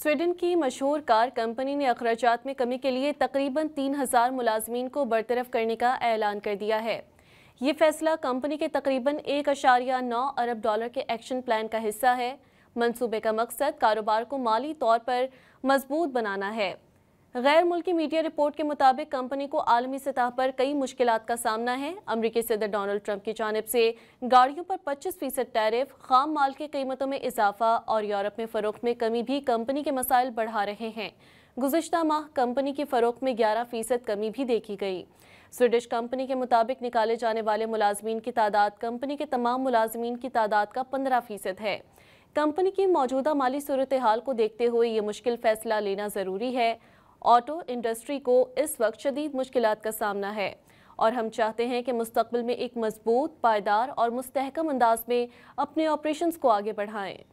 Sweden की मशहूर car company ने अखराजात में कमी के लिए तकरीबन 3,000 मुलाजमीन को बरतरफ करने का ऐलान कर दिया है। ये फैसला कंपनी के तकरीबन 1.9 अरब डॉलर के एक्शन प्लान का हिस्सा है। मंसूबे का मकसद कारोबार को माली तौर पर मजबूत बनाना है। गैर मुल्की मीडिया रिपोर्ट के मुताबिक कंपनी को आलमी सतह पर कई मुश्किलात का सामना है। अमरीकी सदर डोनाल्ड ट्रंप की जानिब से गाड़ियों पर 25% टैरिफ, खाम माल की कीमतों में इजाफा और यूरोप में फ़रोख्त में कमी भी कंपनी के मसाइल बढ़ा रहे हैं। गुज़िश्ता माह कंपनी की फ़रोख्त में 11% कमी भी देखी गई। स्वीडिश कंपनी के मुताबिक निकाले जाने वाले मुलाजमीन की तादाद कंपनी के तमाम मुलाजमीन की तादाद का 15% है। कंपनी की मौजूदा माली सूरत हाल को देखते हुए ये मुश्किल फैसला लेना ज़रूरी है। ऑटो इंडस्ट्री को इस वक्त शदीद मुश्किलात का सामना है और हम चाहते हैं कि मुस्तकबिल में एक मजबूत, पायदार और मुस्तहकम अंदाज में अपने ऑपरेशंस को आगे बढ़ाएं।